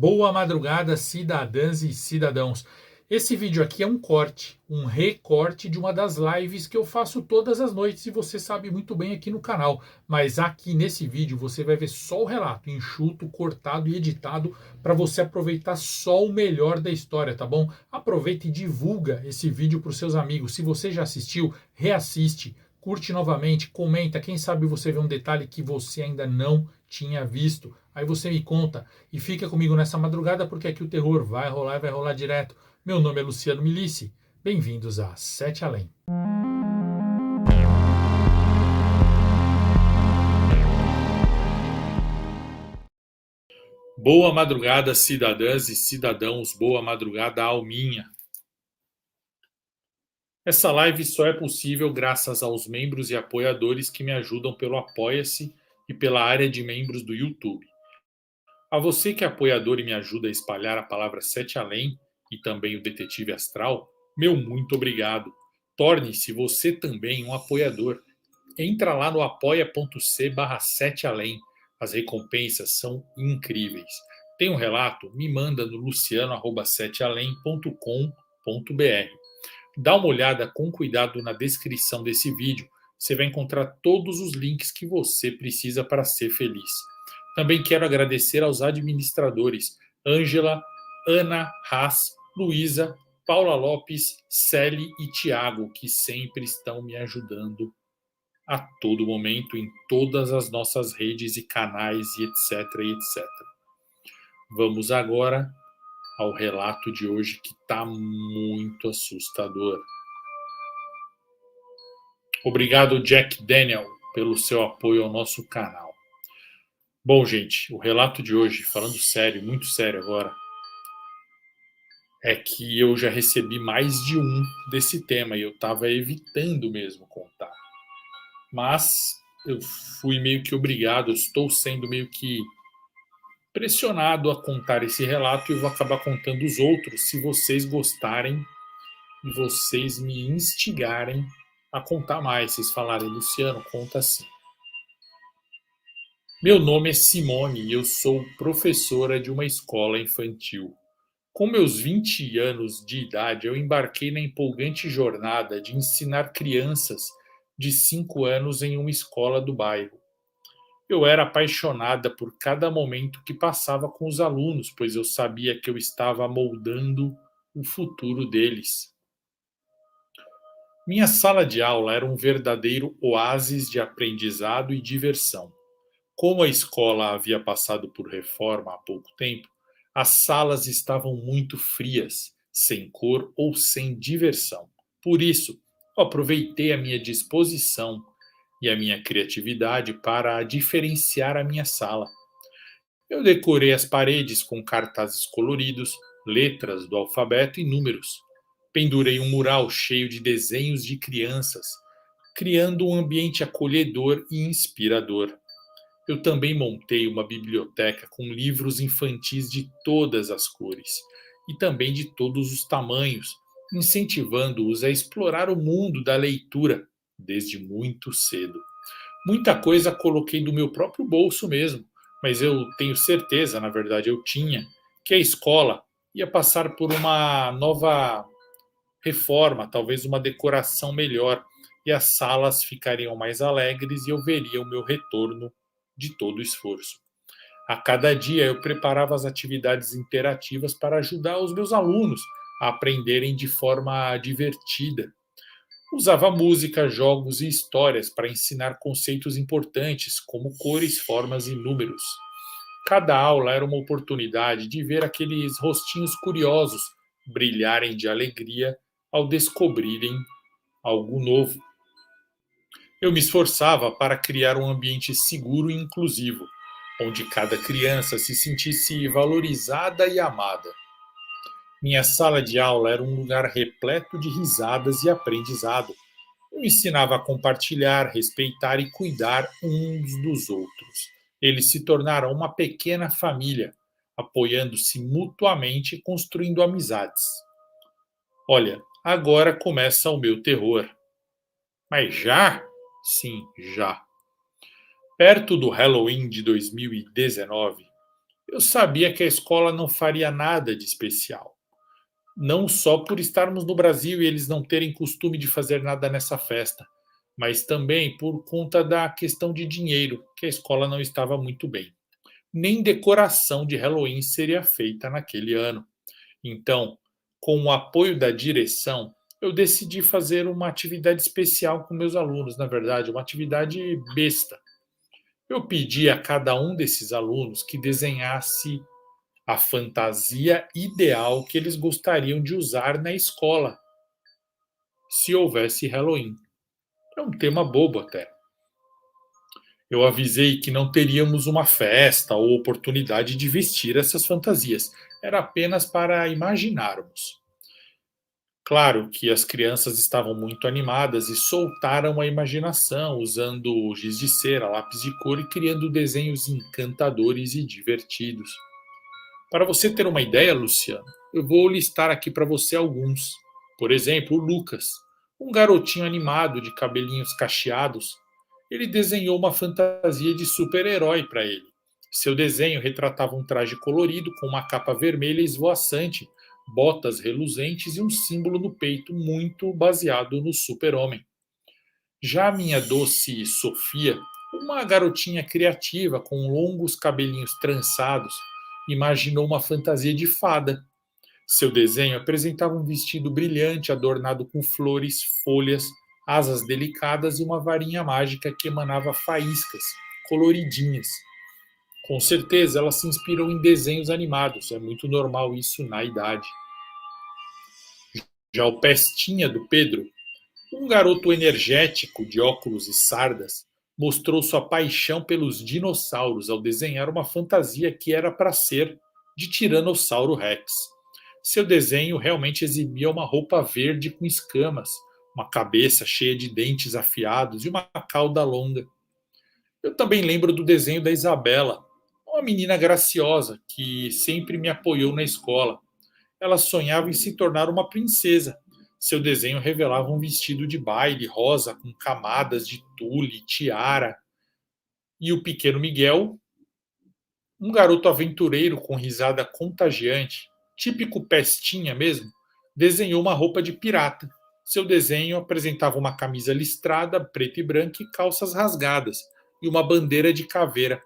Boa madrugada, cidadãs e cidadãos. Esse vídeo aqui é um corte, um recorte de uma das lives que eu faço todas as noites e você sabe muito bem aqui no canal. Mas aqui nesse vídeo você vai ver só o relato, enxuto, cortado e editado para você aproveitar só o melhor da história, tá bom? Aproveita e divulga esse vídeo para os seus amigos. Se você já assistiu, reassiste, curte novamente, comenta. Quem sabe você vê um detalhe que você ainda não tinha visto. Aí você me conta e fica comigo nessa madrugada porque aqui o terror vai rolar e vai rolar direto. Meu nome é Luciano Milici. Bem-vindos a Sete Além. Boa madrugada, cidadãs e cidadãos. Boa madrugada, alminha. Essa live só é possível graças aos membros e apoiadores que me ajudam pelo Apoia-se e pela área de membros do YouTube. A você que é apoiador e me ajuda a espalhar a palavra Sete Além e também o Detetive Astral, meu muito obrigado. Torne-se você também um apoiador. Entra lá no apoia.c/7além. As recompensas são incríveis. Tem um relato? Me manda no luciano@setealém.com.br. Dá uma olhada com cuidado na descrição desse vídeo. Você vai encontrar todos os links que você precisa para ser feliz. Também quero agradecer aos administradores Ângela, Ana Haas, Luísa, Paula Lopes, Celi e Tiago, que sempre estão me ajudando a todo momento em todas as nossas redes e canais e etc, e etc. Vamos agora ao relato de hoje que está muito assustador. Obrigado, Jack Daniel, pelo seu apoio ao nosso canal. Bom, gente, o relato de hoje, falando sério, muito sério agora, é que eu já recebi mais de um desse tema e eu estava evitando mesmo contar. Mas eu fui meio que obrigado, eu estou sendo meio que pressionado a contar esse relato e eu vou acabar contando os outros se vocês gostarem e vocês me instigarem a contar mais. Vocês falarem, Luciano, conta assim. Meu nome é Simone e eu sou professora de uma escola infantil. Com meus 20 anos de idade, eu embarquei na empolgante jornada de ensinar crianças de 5 anos em uma escola do bairro. Eu era apaixonada por cada momento que passava com os alunos, pois eu sabia que eu estava moldando o futuro deles. Minha sala de aula era um verdadeiro oásis de aprendizado e diversão. Como a escola havia passado por reforma há pouco tempo, as salas estavam muito frias, sem cor ou sem diversão. Por isso, eu aproveitei a minha disposição e a minha criatividade para diferenciar a minha sala. Eu decorei as paredes com cartazes coloridos, letras do alfabeto e números. Pendurei um mural cheio de desenhos de crianças, criando um ambiente acolhedor e inspirador. Eu também montei uma biblioteca com livros infantis de todas as cores e também de todos os tamanhos, incentivando-os a explorar o mundo da leitura desde muito cedo. Muita coisa coloquei do meu próprio bolso mesmo, mas eu tenho certeza, na verdade eu tinha, que a escola ia passar por uma nova reforma, talvez uma decoração melhor, e as salas ficariam mais alegres e eu veria o meu retorno de todo o esforço. A cada dia eu preparava as atividades interativas para ajudar os meus alunos a aprenderem de forma divertida. Usava música, jogos e histórias para ensinar conceitos importantes, como cores, formas e números. Cada aula era uma oportunidade de ver aqueles rostinhos curiosos brilharem de alegria ao descobrirem algo novo. Eu me esforçava para criar um ambiente seguro e inclusivo, onde cada criança se sentisse valorizada e amada. Minha sala de aula era um lugar repleto de risadas e aprendizado. Eu ensinava a compartilhar, respeitar e cuidar uns dos outros. Eles se tornaram uma pequena família, apoiando-se mutuamente e construindo amizades. Olha, agora começa o meu terror. Mas já? Sim, já. Perto do Halloween de 2019, Eu sabia que a escola não faria nada de especial, não só por estarmos no Brasil e eles não terem costume de fazer nada nessa festa, mas também por conta da questão de dinheiro, que a escola não estava muito bem. Nem decoração de Halloween seria feita naquele ano. Então, com o apoio da direção, eu decidi fazer uma atividade especial com meus alunos, na verdade, uma atividade besta. Eu pedi a cada um desses alunos que desenhasse a fantasia ideal que eles gostariam de usar na escola, se houvesse Halloween. É um tema bobo até. Eu avisei que não teríamos uma festa ou oportunidade de vestir essas fantasias. Era apenas para imaginarmos. Claro que as crianças estavam muito animadas e soltaram a imaginação, usando giz de cera, lápis de cor e criando desenhos encantadores e divertidos. Para você ter uma ideia, Luciano, eu vou listar aqui para você alguns. Por exemplo, o Lucas, um garotinho animado de cabelinhos cacheados. Ele desenhou uma fantasia de super-herói para ele. Seu desenho retratava um traje colorido com uma capa vermelha esvoaçante, botas reluzentes e um símbolo no peito muito baseado no super-homem. Já a minha doce Sofia, uma garotinha criativa com longos cabelinhos trançados, imaginou uma fantasia de fada. Seu desenho apresentava um vestido brilhante adornado com flores, folhas, asas delicadas e uma varinha mágica que emanava faíscas coloridinhas. Com certeza ela se inspirou em desenhos animados, é muito normal isso na idade. Já o Pestinha do Pedro, um garoto energético de óculos e sardas, mostrou sua paixão pelos dinossauros ao desenhar uma fantasia que era para ser de Tiranossauro Rex. Seu desenho realmente exibia uma roupa verde com escamas, uma cabeça cheia de dentes afiados e uma cauda longa. Eu também lembro do desenho da Isabela, uma menina graciosa que sempre me apoiou na escola. Ela sonhava em se tornar uma princesa. Seu desenho revelava um vestido de baile rosa com camadas de tule, tiara. E o pequeno Miguel, um garoto aventureiro com risada contagiante, típico pestinha mesmo, desenhou uma roupa de pirata. Seu desenho apresentava uma camisa listrada, preta e branca, e calças rasgadas, e uma bandeira de caveira.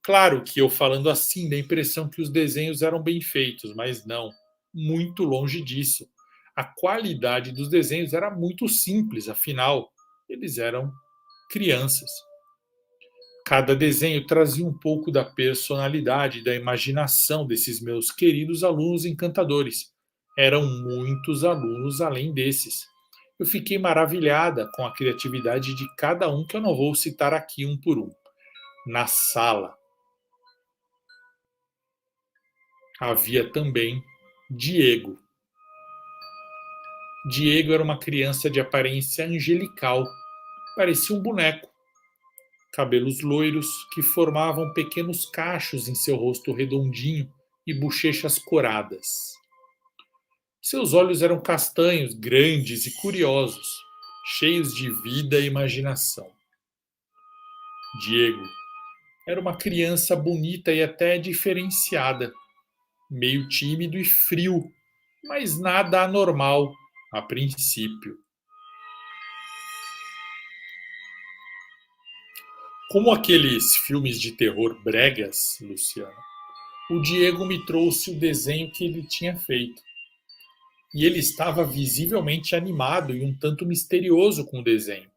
Claro que eu falando assim dá a impressão que os desenhos eram bem feitos, mas não, muito longe disso. A qualidade dos desenhos era muito simples, afinal, eles eram crianças. Cada desenho trazia um pouco da personalidade e da imaginação desses meus queridos alunos encantadores. Eram muitos alunos além desses. Eu fiquei maravilhada com a criatividade de cada um, que eu não vou citar aqui um por um. Na sala havia também Diego. Diego era uma criança de aparência angelical, parecia um boneco. Cabelos loiros que formavam pequenos cachos em seu rosto redondinho e bochechas coradas. Seus olhos eram castanhos, grandes e curiosos, cheios de vida e imaginação. Diego era uma criança bonita e até diferenciada, meio tímido e frio, mas nada anormal a princípio. Como aqueles filmes de terror bregas, Luciano, o Diego me trouxe o desenho que ele tinha feito. E ele estava visivelmente animado e um tanto misterioso com o desenho.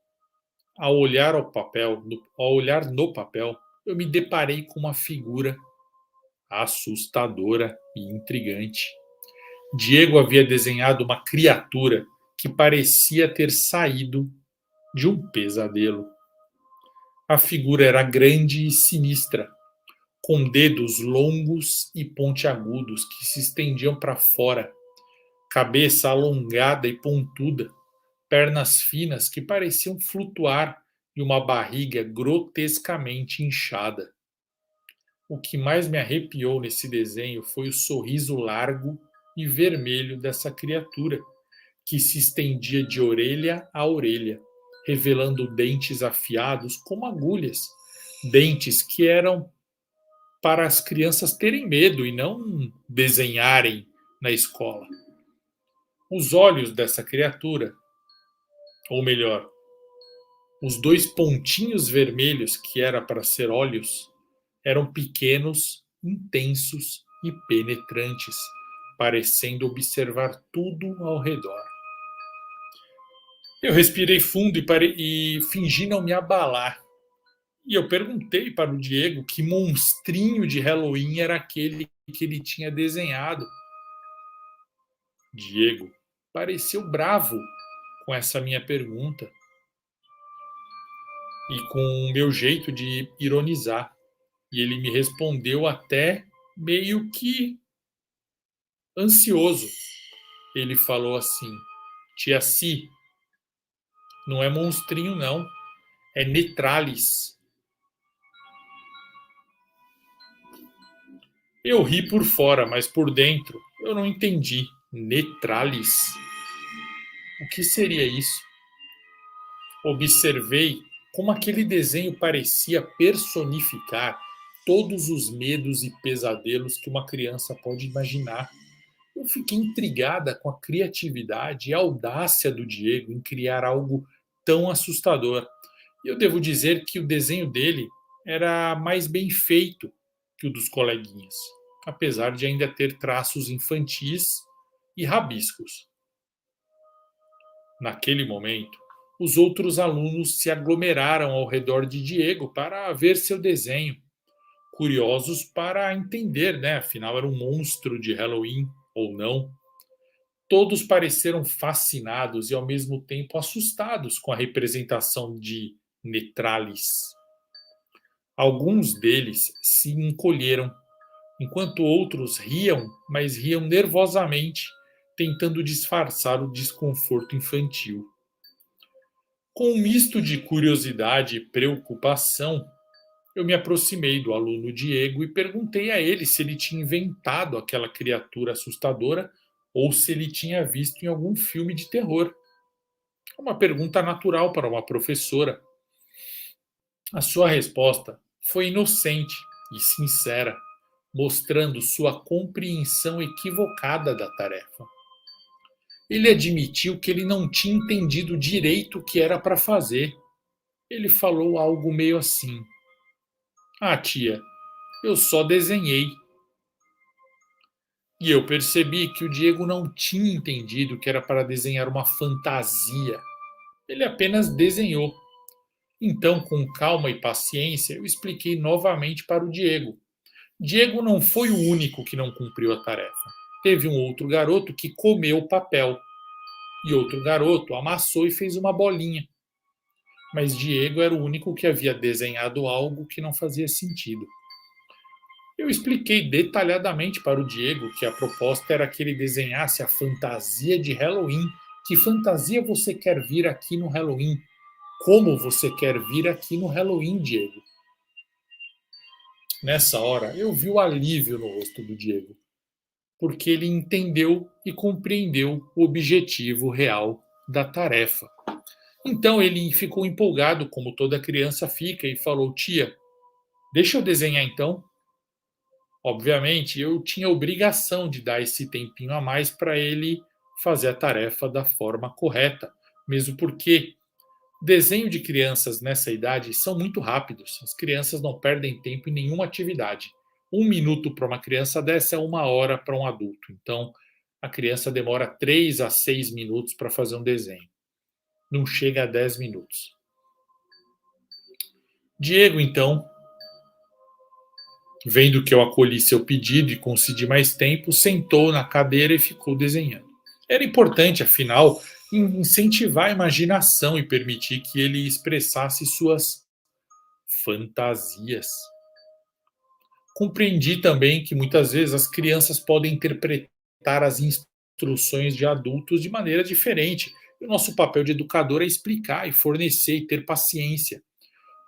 Ao olhar no papel, eu me deparei com uma figura assustadora e intrigante. Diego havia desenhado uma criatura que parecia ter saído de um pesadelo. A figura era grande e sinistra, com dedos longos e pontiagudos que se estendiam para fora, cabeça alongada e pontuda, pernas finas que pareciam flutuar e uma barriga grotescamente inchada. O que mais me arrepiou nesse desenho foi o sorriso largo e vermelho dessa criatura, que se estendia de orelha a orelha, revelando dentes afiados como agulhas, dentes que eram para as crianças terem medo e não desenharem na escola. Os olhos dessa criatura, ou melhor, os dois pontinhos vermelhos que era para ser olhos, eram pequenos, intensos e penetrantes, parecendo observar tudo ao redor. Eu respirei fundo e fingi não me abalar. E eu perguntei para o Diego que monstrinho de Halloween era aquele que ele tinha desenhado. Diego pareceu bravo com essa minha pergunta e com o meu jeito de ironizar. E ele me respondeu até meio que ansioso. Ele falou assim: Tia Si, não é monstrinho não, é Netralis. Eu ri por fora, mas por dentro eu não entendi. Netralis? O que seria isso? Observei como aquele desenho parecia personificar todos os medos e pesadelos que uma criança pode imaginar. Eu fiquei intrigada com a criatividade e a audácia do Diego em criar algo tão assustador. E eu devo dizer que o desenho dele era mais bem feito que o dos coleguinhas, apesar de ainda ter traços infantis e rabiscos. Naquele momento, os outros alunos se aglomeraram ao redor de Diego para ver seu desenho, curiosos para entender, né? Afinal, era um monstro de Halloween ou não. Todos pareceram fascinados e ao mesmo tempo assustados com a representação de Netralis. Alguns deles se encolheram, enquanto outros riam, mas riam nervosamente, tentando disfarçar o desconforto infantil. Com um misto de curiosidade e preocupação, eu me aproximei do aluno Diego e perguntei a ele se ele tinha inventado aquela criatura assustadora ou se ele tinha visto em algum filme de terror. Uma pergunta natural para uma professora. A sua resposta foi inocente e sincera, mostrando sua compreensão equivocada da tarefa. Ele admitiu que ele não tinha entendido direito o que era para fazer. Ele falou algo meio assim: Ah, tia, eu só desenhei. E eu percebi que o Diego não tinha entendido que era para desenhar uma fantasia. Ele apenas desenhou. Então, com calma e paciência, eu expliquei novamente para o Diego. Diego não foi o único que não cumpriu a tarefa. Teve um outro garoto que comeu o papel. E outro garoto amassou e fez uma bolinha. Mas Diego era o único que havia desenhado algo que não fazia sentido. Eu expliquei detalhadamente para o Diego que a proposta era que ele desenhasse a fantasia de Halloween. Que fantasia você quer vir aqui no Halloween? Como você quer vir aqui no Halloween, Diego? Nessa hora, eu vi o alívio no rosto do Diego, porque ele entendeu e compreendeu o objetivo real da tarefa. Então ele ficou empolgado, como toda criança fica, e falou: Tia, deixa eu desenhar então. Obviamente, eu tinha a obrigação de dar esse tempinho a mais para ele fazer a tarefa da forma correta, mesmo porque desenho de crianças nessa idade são muito rápidos. As crianças não perdem tempo em nenhuma atividade. 1 minuto para uma criança dessa é 1 hora para um adulto. Então, a criança demora 3 a 6 minutos para fazer um desenho. Não chega a 10 minutos. Diego, então, vendo que eu acolhi seu pedido e concedi mais tempo, sentou na cadeira e ficou desenhando. Era importante, afinal, incentivar a imaginação e permitir que ele expressasse suas fantasias. Compreendi também que muitas vezes as crianças podem interpretar as instruções de adultos de maneira diferente. E o nosso papel de educador é explicar e fornecer e ter paciência.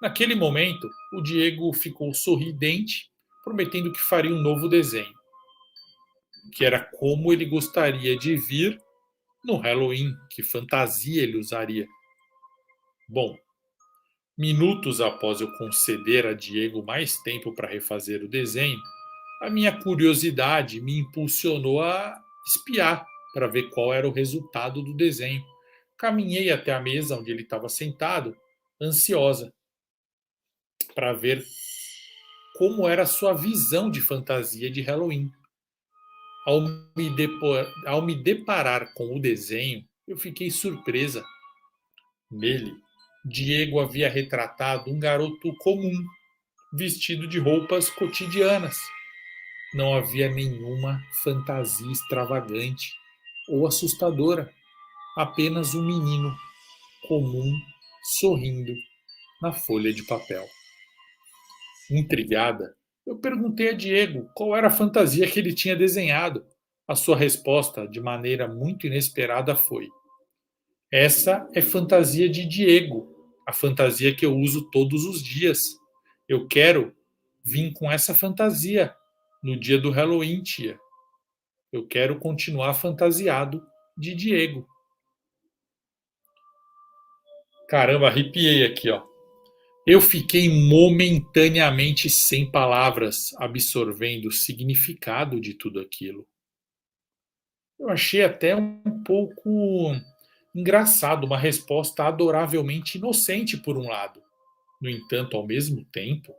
Naquele momento, o Diego ficou sorridente, prometendo que faria um novo desenho, que era como ele gostaria de vir no Halloween, que fantasia ele usaria. Bom, Minutos após eu conceder a Diego mais tempo para refazer o desenho, a minha curiosidade me impulsionou a espiar para ver qual era o resultado do desenho. Caminhei até a mesa onde ele estava sentado, ansiosa, para ver como era a sua visão de fantasia de Halloween. Ao me deparar com o desenho, eu fiquei surpresa. Nele, Diego havia retratado um garoto comum, vestido de roupas cotidianas. Não havia nenhuma fantasia extravagante ou assustadora, apenas um menino comum sorrindo na folha de papel. Intrigada, eu perguntei a Diego qual era a fantasia que ele tinha desenhado. A sua resposta, de maneira muito inesperada, foi: essa é fantasia de Diego, a fantasia que eu uso todos os dias. Eu quero vir com essa fantasia no dia do Halloween, tia. Eu quero continuar fantasiado de Diego. Caramba, arrepiei aqui, ó. Eu fiquei momentaneamente sem palavras, absorvendo o significado de tudo aquilo. Eu achei até um pouco engraçado, uma resposta adoravelmente inocente por um lado. No entanto, ao mesmo tempo,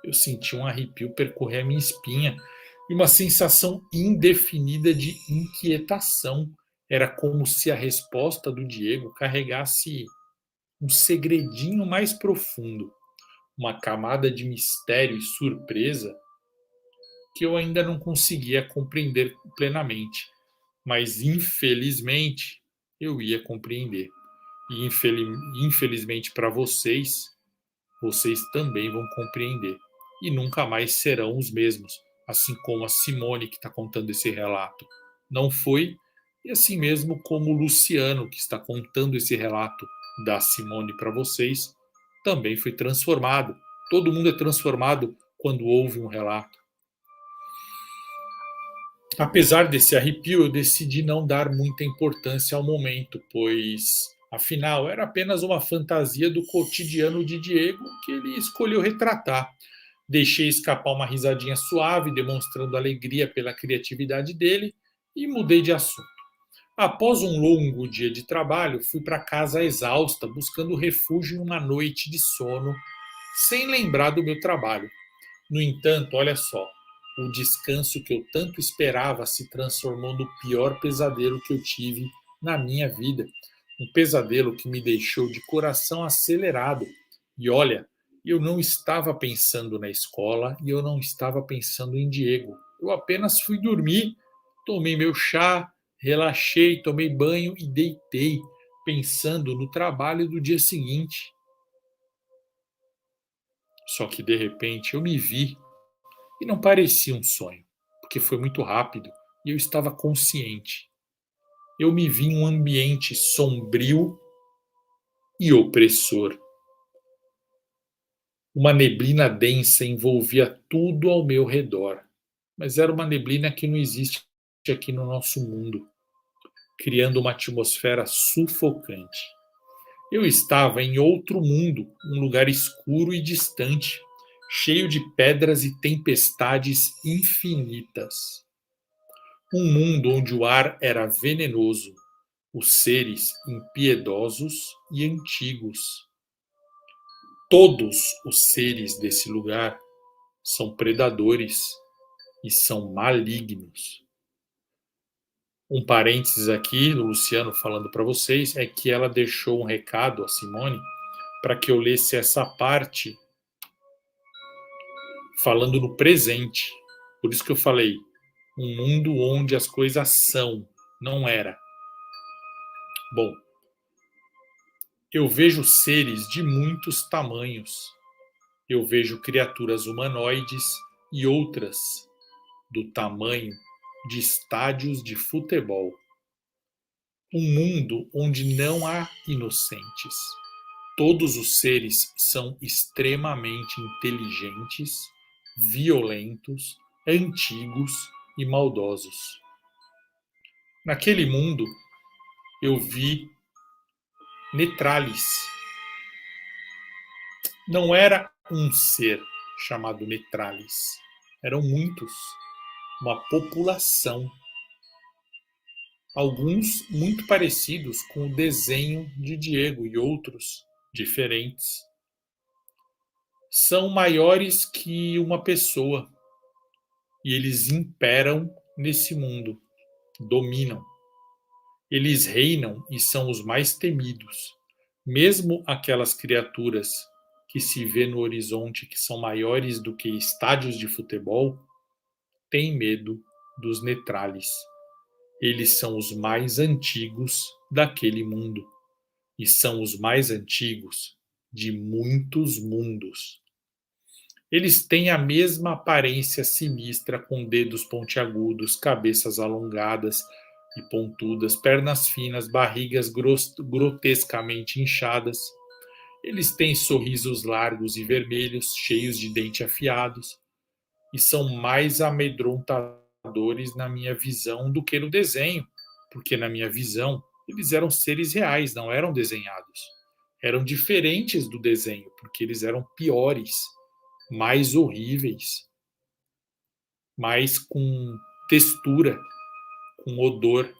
eu senti um arrepio percorrer a minha espinha e uma sensação indefinida de inquietação. Era como se a resposta do Diego carregasse um segredinho mais profundo, uma camada de mistério e surpresa que eu ainda não conseguia compreender plenamente, mas infelizmente eu ia compreender. E infelizmente para vocês, vocês também vão compreender. E nunca mais serão os mesmos, assim como a Simone que está contando esse relato não foi, e assim mesmo como o Luciano que está contando esse relato da Simone para vocês, também foi transformado. Todo mundo é transformado quando ouve um relato. Apesar desse arrepio, eu decidi não dar muita importância ao momento, pois, afinal, era apenas uma fantasia do cotidiano de Diego que ele escolheu retratar. Deixei escapar uma risadinha suave, demonstrando alegria pela criatividade dele, e mudei de assunto. Após um longo dia de trabalho, fui para casa exausta, buscando refúgio em uma noite de sono, sem lembrar do meu trabalho. No entanto, olha só, o descanso que eu tanto esperava se transformou no pior pesadelo que eu tive na minha vida. Um pesadelo que me deixou de coração acelerado. E olha, eu não estava pensando na escola e eu não estava pensando em Diego. Eu apenas fui dormir, tomei meu chá, relaxei, tomei banho e deitei, pensando no trabalho do dia seguinte. Só que de repente eu me vi. E não parecia um sonho, porque foi muito rápido e eu estava consciente. Eu me vi em um ambiente sombrio e opressor. Uma neblina densa envolvia tudo ao meu redor, mas era uma neblina que não existe aqui no nosso mundo, criando uma atmosfera sufocante. Eu estava em outro mundo, um lugar escuro e distante, cheio de pedras e tempestades infinitas. Um mundo onde o ar era venenoso, os seres impiedosos e antigos. Todos os seres desse lugar são predadores e são malignos. Um parênteses aqui, do Luciano falando para vocês, é que ela deixou um recado a Simone para que eu lesse essa parte falando no presente. Por isso que eu falei, um mundo onde as coisas são, não era. Bom, eu vejo seres de muitos tamanhos. Eu vejo criaturas humanoides e outras do tamanho de estádios de futebol. Um mundo onde não há inocentes. Todos os seres são extremamente inteligentes, violentos, antigos e maldosos. Naquele mundo, eu vi Netralis, Não era um ser chamado Netralis. Eram muitos. Uma população. Alguns muito parecidos com o desenho de Diego e outros diferentes. São maiores que uma pessoa e eles imperam nesse mundo, dominam. Eles reinam e são os mais temidos. Mesmo aquelas criaturas que se vê no horizonte que são maiores do que estádios de futebol, têm medo dos Netralis. Eles são os mais antigos daquele mundo e são os mais antigos de muitos mundos. Eles têm a mesma aparência sinistra, com dedos pontiagudos, cabeças alongadas e pontudas, pernas finas, barrigas grotescamente inchadas. Eles têm sorrisos largos e vermelhos, cheios de dentes afiados, e são mais amedrontadores na minha visão do que no desenho, porque na minha visão eles eram seres reais, não eram desenhados. Eram diferentes do desenho, porque eles eram piores, mais horríveis, mais com textura, com odor.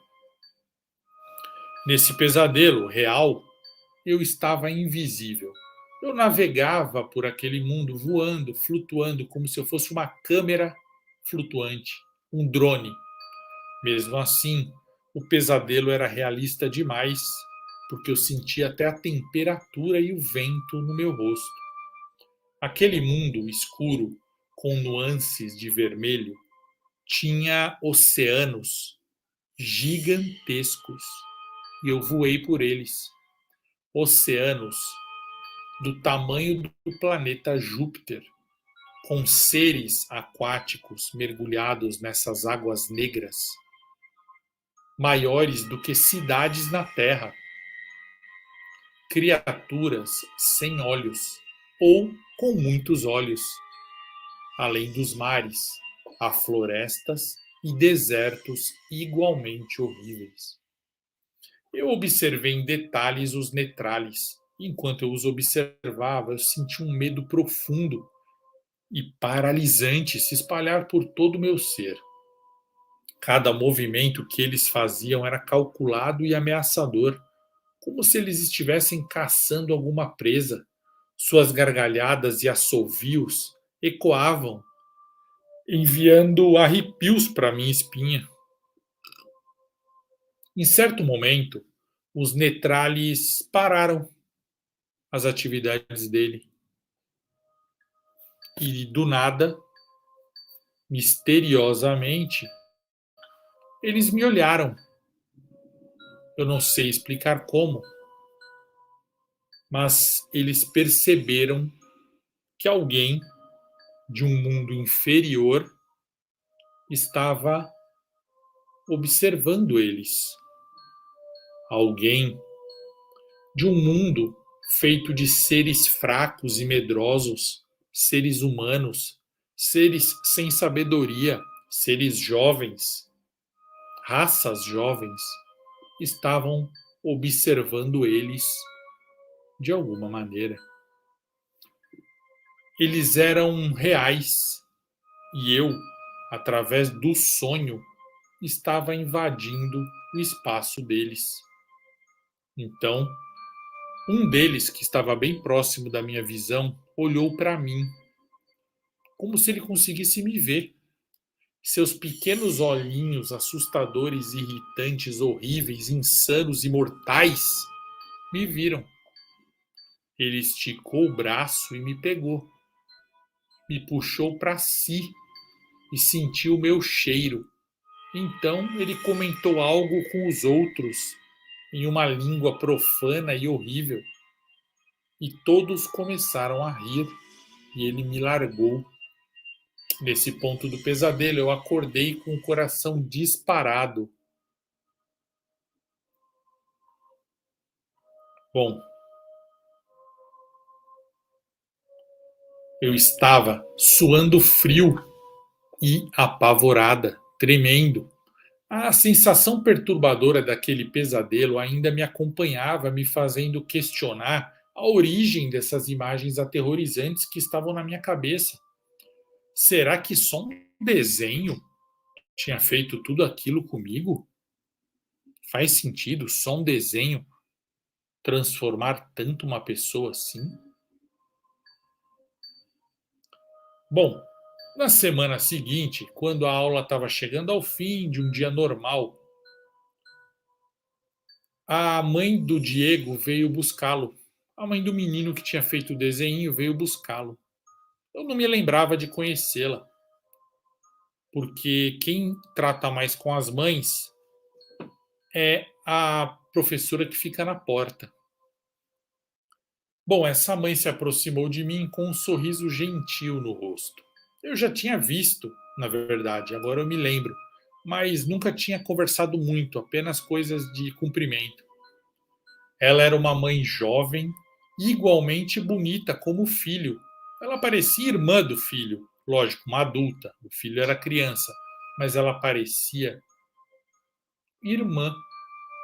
Nesse pesadelo real, eu estava invisível. Eu navegava por aquele mundo voando, flutuando, como se eu fosse uma câmera flutuante, um drone. Mesmo assim, o pesadelo era realista demais, porque eu sentia até a temperatura e o vento no meu rosto. Aquele mundo escuro, com nuances de vermelho, tinha oceanos gigantescos e eu voei por eles. Oceanos do tamanho do planeta Júpiter, com seres aquáticos mergulhados nessas águas negras, maiores do que cidades na Terra, criaturas sem olhos ou com muitos olhos, além dos mares, há florestas e desertos igualmente horríveis. Eu observei em detalhes os Netralis. Enquanto eu os observava, eu senti um medo profundo e paralisante se espalhar por todo o meu ser. Cada movimento que eles faziam era calculado e ameaçador, como se eles estivessem caçando alguma presa. Suas gargalhadas e assovios ecoavam, enviando arrepios para minha espinha. Em certo momento, os Netralis pararam as atividades dele e, do nada, misteriosamente, eles me olharam. Eu não sei explicar como, mas eles perceberam que alguém de um mundo inferior estava observando eles. Alguém de um mundo feito de seres fracos e medrosos, seres humanos, seres sem sabedoria, seres jovens, raças jovens, estavam observando eles de alguma maneira. Eles eram reais e eu, através do sonho, estava invadindo o espaço deles. Então, um deles, que estava bem próximo da minha visão, olhou para mim, como se ele conseguisse me ver. Seus pequenos olhinhos assustadores, irritantes, horríveis, insanos e mortais me viram. Ele esticou o braço e me pegou. Me puxou para si e sentiu o meu cheiro. Então ele comentou algo com os outros em uma língua profana e horrível. E todos começaram a rir e ele me largou. Nesse ponto do pesadelo, eu acordei com o coração disparado. Bom, eu estava suando frio e apavorada, tremendo. A sensação perturbadora daquele pesadelo ainda me acompanhava, me fazendo questionar a origem dessas imagens aterrorizantes que estavam na minha cabeça. Será que só um desenho tinha feito tudo aquilo comigo? Faz sentido só um desenho transformar tanto uma pessoa assim? Bom, na semana seguinte, quando a aula estava chegando ao fim de um dia normal, a mãe do Diego veio buscá-lo. A mãe do menino que tinha feito o desenho veio buscá-lo. Eu não me lembrava de conhecê-la, porque quem trata mais com as mães é a professora que fica na porta. Bom, essa mãe se aproximou de mim com um sorriso gentil no rosto. Eu já tinha visto, na verdade, agora eu me lembro, mas nunca tinha conversado muito, apenas coisas de cumprimento. Ela era uma mãe jovem, igualmente bonita como o filho. Ela parecia irmã do filho, lógico, uma adulta. O filho era criança, mas ela parecia irmã.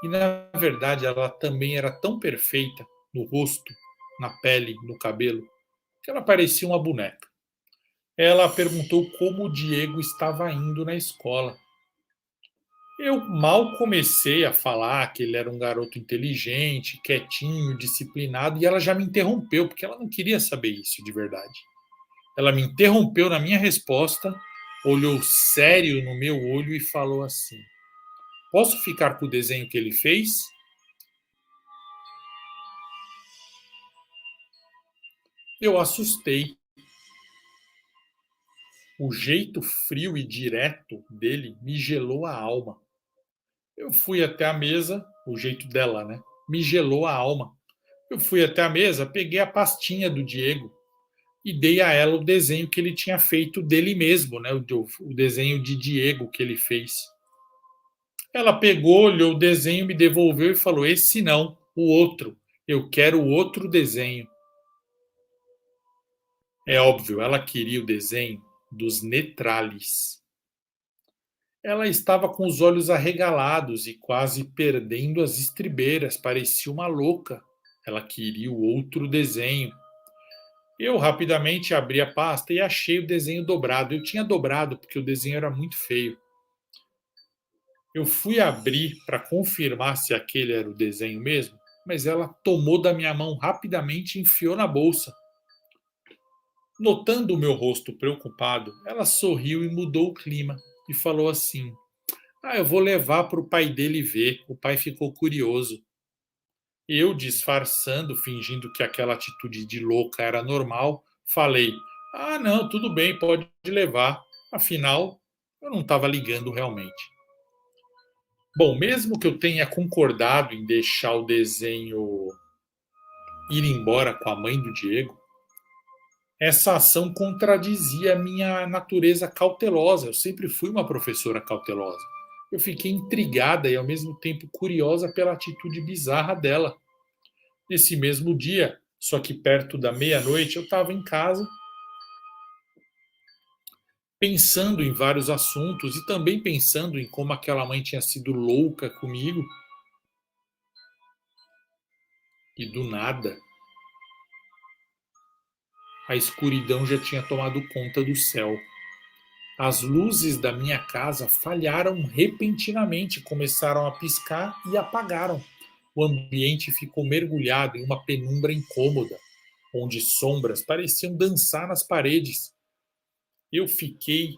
E na verdade ela também era tão perfeita no rosto, na pele, no cabelo, que ela parecia uma boneca. Ela perguntou como o Diego estava indo na escola. Eu mal comecei a falar que ele era um garoto inteligente, quietinho, disciplinado, e ela já me interrompeu, porque ela não queria saber isso de verdade. Ela me interrompeu na minha resposta, olhou sério no meu olho e falou assim: Posso ficar com o desenho que ele fez? Eu assustei. O jeito frio e direto dele me gelou a alma. Eu fui até a mesa, o jeito dela, né? Me gelou a alma. Eu fui até a mesa, peguei a pastinha do Diego e dei a ela o desenho que ele tinha feito dele mesmo, né? O desenho de Diego que ele fez. Ela pegou, olhou o desenho, me devolveu e falou: Esse não, o outro. Eu quero o outro desenho. É óbvio, ela queria o desenho dos Netralis. Ela estava com os olhos arregalados e quase perdendo as estribeiras, parecia uma louca. Ela queria o outro desenho. Eu rapidamente abri a pasta e achei o desenho dobrado. Eu tinha dobrado porque o desenho era muito feio. Eu fui abrir para confirmar se aquele era o desenho mesmo, mas ela tomou da minha mão rapidamente e enfiou na bolsa. Notando o meu rosto preocupado, ela sorriu e mudou o clima e falou assim: eu vou levar para o pai dele ver. O pai ficou curioso. Eu, disfarçando, fingindo que aquela atitude de louca era normal, falei: não, tudo bem, pode levar. Afinal, eu não estava ligando realmente. Bom, mesmo que eu tenha concordado em deixar o desenho ir embora com a mãe do Diego, essa ação contradizia a minha natureza cautelosa. Eu sempre fui uma professora cautelosa. Eu fiquei intrigada e ao mesmo tempo curiosa pela atitude bizarra dela. Nesse mesmo dia, só que perto da meia-noite, eu estava em casa pensando em vários assuntos e também pensando em como aquela mãe tinha sido louca comigo. E do nada, a escuridão já tinha tomado conta do céu. As luzes da minha casa falharam repentinamente, começaram a piscar e apagaram. O ambiente ficou mergulhado em uma penumbra incômoda, onde sombras pareciam dançar nas paredes. Eu fiquei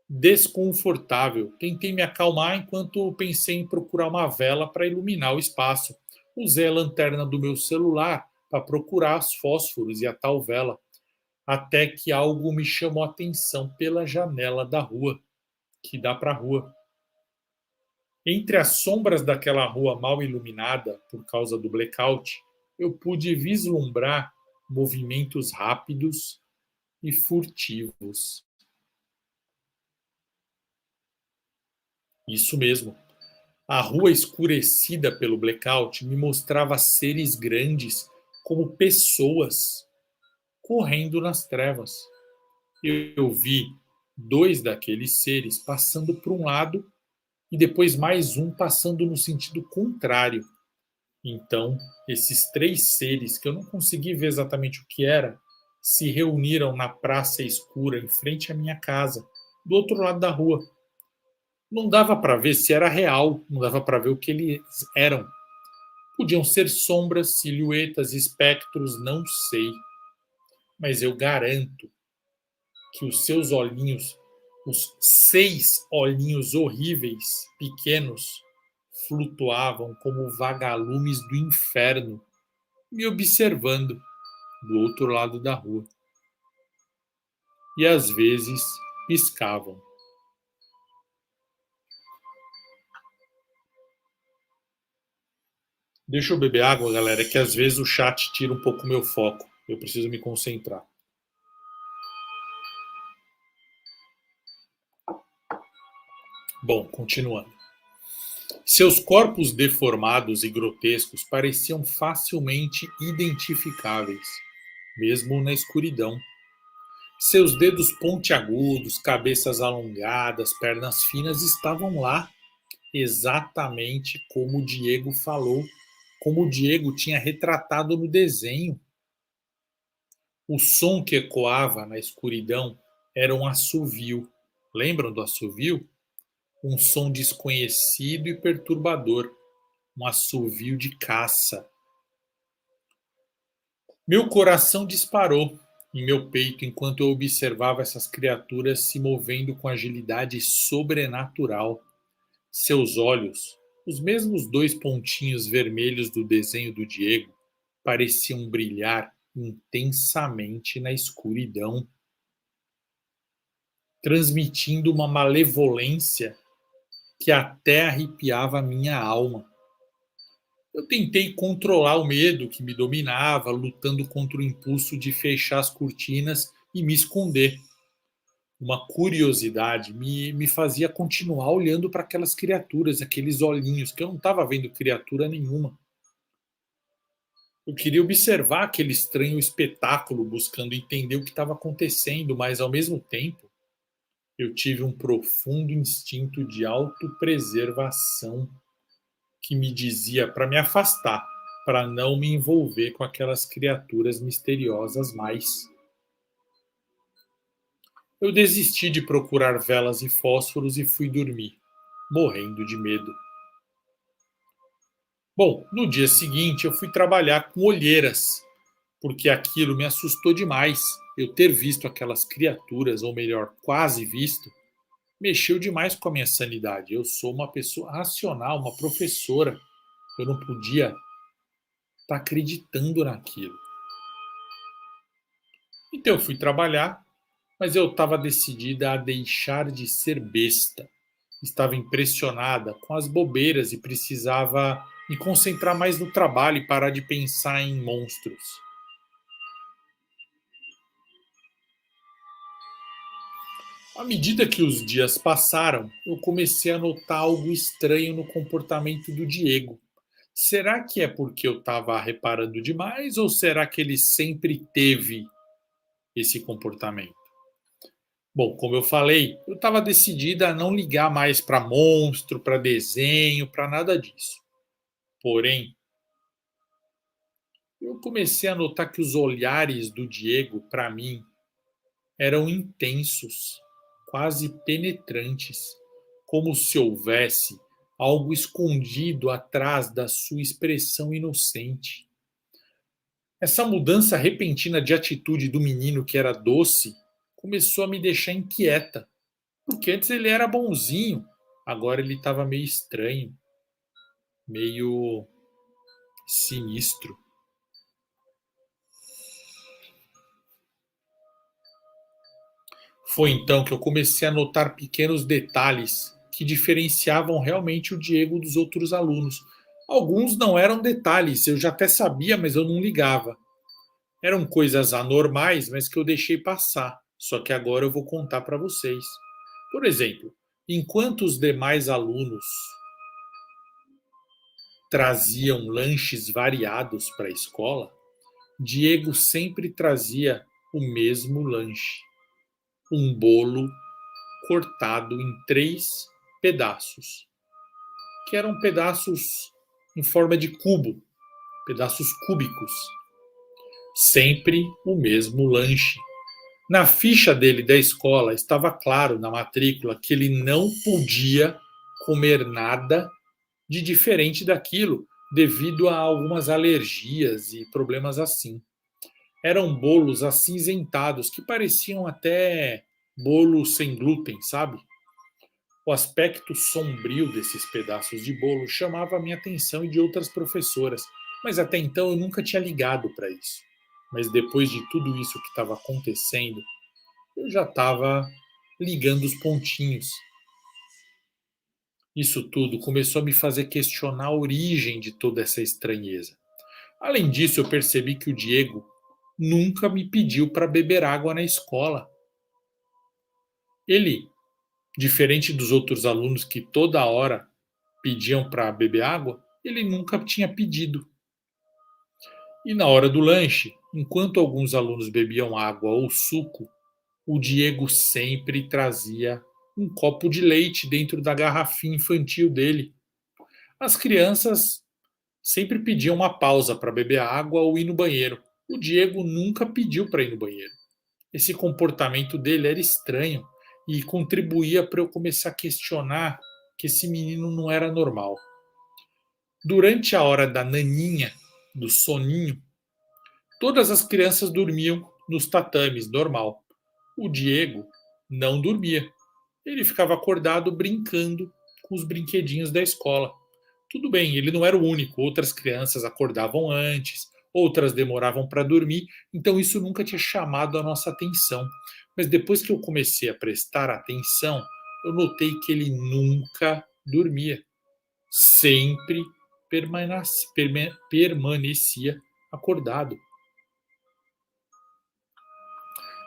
desconfortável. Tentei me acalmar enquanto pensei em procurar uma vela para iluminar o espaço. Usei a lanterna do meu celular para procurar os fósforos e a tal vela, até que algo me chamou a atenção pela janela da rua, que dá para a rua. Entre as sombras daquela rua mal iluminada por causa do blackout, eu pude vislumbrar movimentos rápidos e furtivos. Isso mesmo. A rua escurecida pelo blackout me mostrava seres grandes como pessoas correndo nas trevas. Eu vi dois daqueles seres passando por um lado e depois mais um passando no sentido contrário. Então, esses três seres, que eu não consegui ver exatamente o que era, se reuniram na praça escura em frente à minha casa, do outro lado da rua. Não dava para ver se era real, não dava para ver o que eles eram. Podiam ser sombras, silhuetas, espectros, não sei. Mas eu garanto que os seus olhinhos, os 6 olhinhos horríveis, pequenos, flutuavam como vagalumes do inferno, me observando do outro lado da rua. E às vezes piscavam. Deixa eu beber água, galera, que às vezes o chat tira um pouco meu foco. Eu preciso me concentrar. Bom, continuando. Seus corpos deformados e grotescos pareciam facilmente identificáveis, mesmo na escuridão. Seus dedos pontiagudos, cabeças alongadas, pernas finas estavam lá, exatamente como o Diego falou, como o Diego tinha retratado no desenho. O som que ecoava na escuridão era um assovio. Lembram do assovio? Um som desconhecido e perturbador, um assovio de caça. Meu coração disparou em meu peito enquanto eu observava essas criaturas se movendo com agilidade sobrenatural. Seus olhos, os mesmos 2 pontinhos vermelhos do desenho do Diego, pareciam brilhar intensamente na escuridão, transmitindo uma malevolência que até arrepiava a minha alma. Eu tentei controlar o medo que me dominava, lutando contra o impulso de fechar as cortinas e me esconder. Uma curiosidade me fazia continuar olhando para aquelas criaturas, aqueles olhinhos, que eu não estava vendo criatura nenhuma. Eu queria observar aquele estranho espetáculo, buscando entender o que estava acontecendo, mas ao mesmo tempo eu tive um profundo instinto de autopreservação que me dizia para me afastar, para não me envolver com aquelas criaturas misteriosas mais. Eu desisti de procurar velas e fósforos e fui dormir, morrendo de medo. Bom, no dia seguinte eu fui trabalhar com olheiras, porque aquilo me assustou demais. Eu ter visto aquelas criaturas, ou melhor, quase visto, mexeu demais com a minha sanidade. Eu sou uma pessoa racional, uma professora. Eu não podia estar acreditando naquilo. Então eu fui trabalhar, mas eu estava decidida a deixar de ser besta. Estava impressionada com as bobeiras e precisava me concentrar mais no trabalho e parar de pensar em monstros. À medida que os dias passaram, eu comecei a notar algo estranho no comportamento do Diego. Será que é porque eu estava reparando demais ou será que ele sempre teve esse comportamento? Bom, como eu falei, eu estava decidida a não ligar mais para monstro, para desenho, para nada disso. Porém, eu comecei a notar que os olhares do Diego, para mim, eram intensos, quase penetrantes, como se houvesse algo escondido atrás da sua expressão inocente. Essa mudança repentina de atitude do menino que era doce começou a me deixar inquieta, porque antes ele era bonzinho, agora ele estava meio estranho, meio sinistro. Foi então que eu comecei a notar pequenos detalhes que diferenciavam realmente o Diego dos outros alunos. Alguns não eram detalhes, eu já até sabia, mas eu não ligava. Eram coisas anormais, mas que eu deixei passar. Só que agora eu vou contar para vocês. Por exemplo, enquanto os demais alunos traziam lanches variados para a escola, Diego sempre trazia o mesmo lanche: um bolo cortado em 3 pedaços, que eram pedaços em forma de cubo. pedaços cúbicos. Sempre o mesmo lanche. Na ficha dele da escola estava claro na matrícula que ele não podia comer nada de diferente daquilo, devido a algumas alergias e problemas assim. Eram bolos acinzentados que pareciam até bolos sem glúten, sabe? O aspecto sombrio desses pedaços de bolo chamava a minha atenção e de outras professoras, mas até então eu nunca tinha ligado para isso. Mas depois de tudo isso que estava acontecendo, eu já estava ligando os pontinhos. Isso tudo começou a me fazer questionar a origem de toda essa estranheza. Além disso, eu percebi que o Diego nunca me pediu para beber água na escola. Ele, diferente dos outros alunos que toda hora pediam para beber água, ele nunca tinha pedido. E na hora do lanche, enquanto alguns alunos bebiam água ou suco, o Diego sempre trazia um copo de leite dentro da garrafinha infantil dele. As crianças sempre pediam uma pausa para beber água ou ir no banheiro. O Diego nunca pediu para ir no banheiro. Esse comportamento dele era estranho e contribuía para eu começar a questionar que esse menino não era normal. Durante a hora da naninha, do soninho, todas as crianças dormiam nos tatames, normal. O Diego não dormia. Ele ficava acordado brincando com os brinquedinhos da escola. Tudo bem, ele não era o único. Outras crianças acordavam antes, outras demoravam para dormir, então isso nunca tinha chamado a nossa atenção. Mas depois que eu comecei a prestar atenção, eu notei que ele nunca dormia. Sempre permanecia acordado.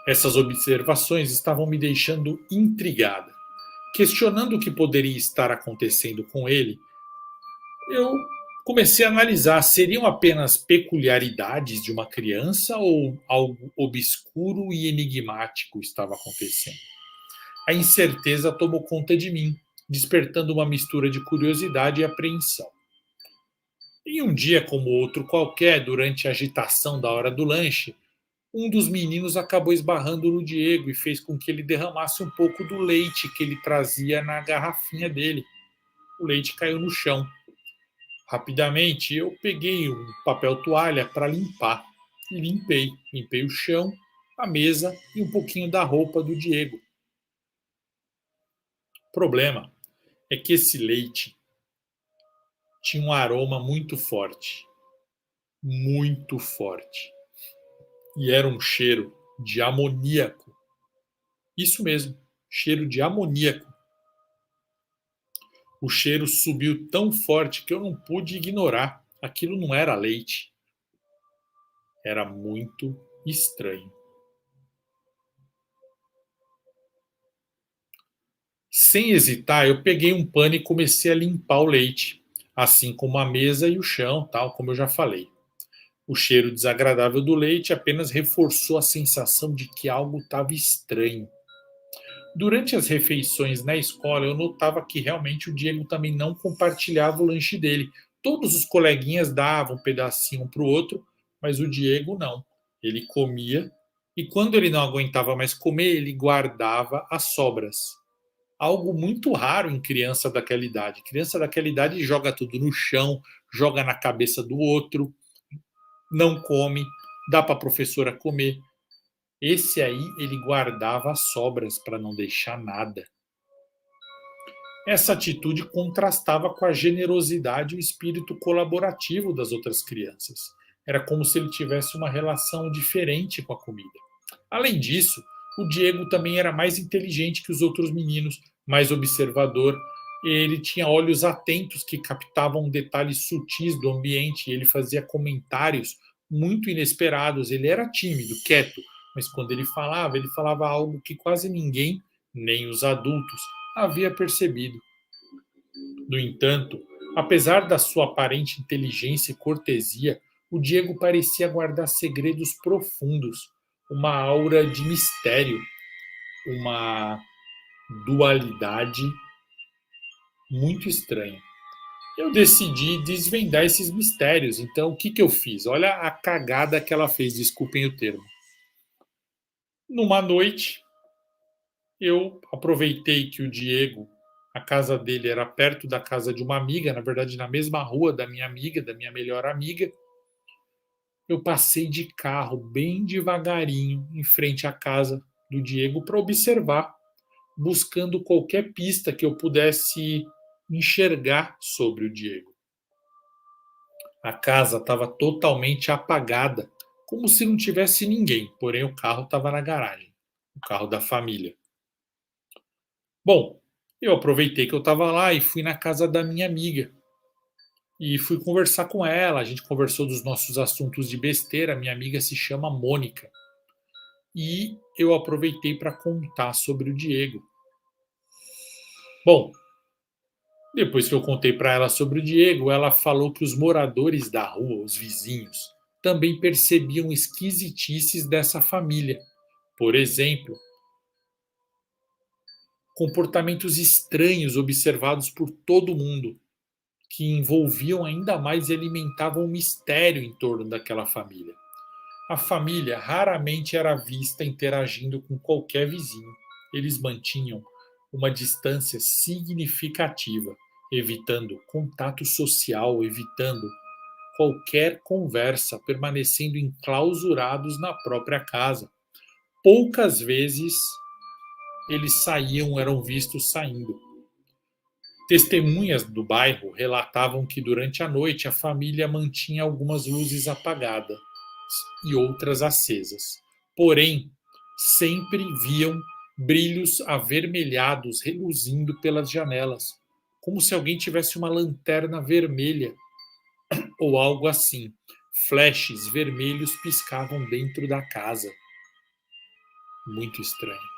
Essas observações estavam me deixando intrigada. Questionando o que poderia estar acontecendo com ele, eu comecei a analisar: seriam apenas peculiaridades de uma criança ou algo obscuro e enigmático estava acontecendo? A incerteza tomou conta de mim, despertando uma mistura de curiosidade e apreensão. Em um dia como outro qualquer, durante a agitação da hora do lanche, um dos meninos acabou esbarrando no Diego e fez com que ele derramasse um pouco do leite que ele trazia na garrafinha dele. O leite caiu no chão. Rapidamente eu peguei um papel toalha para limpar e limpei. Limpei o chão, a mesa e um pouquinho da roupa do Diego. O problema é que esse leite tinha um aroma muito forte. Muito forte. E era um cheiro de amoníaco. Isso mesmo, cheiro de amoníaco. O cheiro subiu tão forte que eu não pude ignorar. Aquilo não era leite. Era muito estranho. Sem hesitar, eu peguei um pano e comecei a limpar o leite, assim como a mesa e o chão, tal como eu já falei. O cheiro desagradável do leite apenas reforçou a sensação de que algo estava estranho. Durante as refeições na escola, eu notava que realmente o Diego também não compartilhava o lanche dele. Todos os coleguinhas davam um pedacinho um para o outro, mas o Diego não. Ele comia e quando ele não aguentava mais comer, ele guardava as sobras. Algo muito raro em criança daquela idade. Criança daquela idade joga tudo no chão, joga na cabeça do outro, não come, dá para a professora comer. Esse aí ele guardava as sobras para não deixar nada. Essa atitude contrastava com a generosidade e o espírito colaborativo das outras crianças. Era como se ele tivesse uma relação diferente com a comida. Além disso, o Diego também era mais inteligente que os outros meninos, mais observador. Ele tinha olhos atentos que captavam detalhes sutis do ambiente e ele fazia comentários muito inesperados. Ele era tímido, quieto, mas quando ele falava algo que quase ninguém, nem os adultos, havia percebido. No entanto, apesar da sua aparente inteligência e cortesia, o Diego parecia guardar segredos profundos, uma aura de mistério, uma dualidade muito estranha. Eu decidi desvendar esses mistérios. Então, o que, que eu fiz? Olha a cagada que ela fez, desculpem o termo. Numa noite, eu aproveitei que o Diego, a casa dele era perto da casa de uma amiga, na verdade, na mesma rua da minha amiga, da minha melhor amiga. Eu passei de carro bem devagarinho em frente à casa do Diego para observar, buscando qualquer pista que eu pudesse enxergar sobre o Diego. A casa estava totalmente apagada, como se não tivesse ninguém, porém o carro estava na garagem, o carro da família. Bom, eu aproveitei que eu estava lá e fui na casa da minha amiga e fui conversar com ela. A gente conversou dos nossos assuntos de besteira. Minha amiga se chama Mônica e eu aproveitei para contar sobre o Diego. Bom, depois que eu contei para ela sobre o Diego, ela falou que os moradores da rua, os vizinhos, também percebiam esquisitices dessa família. Por exemplo, comportamentos estranhos observados por todo mundo, que envolviam ainda mais e alimentavam um mistério em torno daquela família. A família raramente era vista interagindo com qualquer vizinho. Eles mantinham uma distância significativa, evitando contato social, evitando qualquer conversa, permanecendo enclausurados na própria casa. Poucas vezes eles saíam, eram vistos saindo. Testemunhas do bairro relatavam que durante a noite a família mantinha algumas luzes apagadas e outras acesas. Porém, sempre viam brilhos avermelhados reluzindo pelas janelas, como se alguém tivesse uma lanterna vermelha ou algo assim. Flashes vermelhos piscavam dentro da casa. Muito estranho.